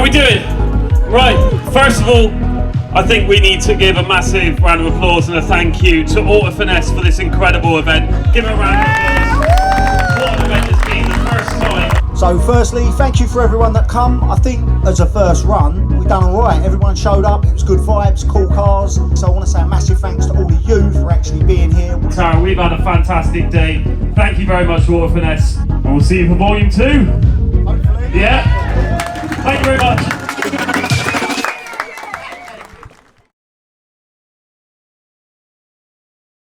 we doing? Right, first of all, I think we need to give a massive round of applause and a thank you to AutoFinesse for this incredible event. Give them a round of applause. What an event it's been, the first time. So firstly, thank you for everyone that come. I think as a first run, we've done all right. Everyone showed up, it was good vibes, cool cars. So I want to say a massive thanks to all of you for actually being here. Tara, we've had a fantastic day. Thank you very much, AutoFinesse. And we'll see you for volume 2. Hopefully. Yeah. Thank you very much.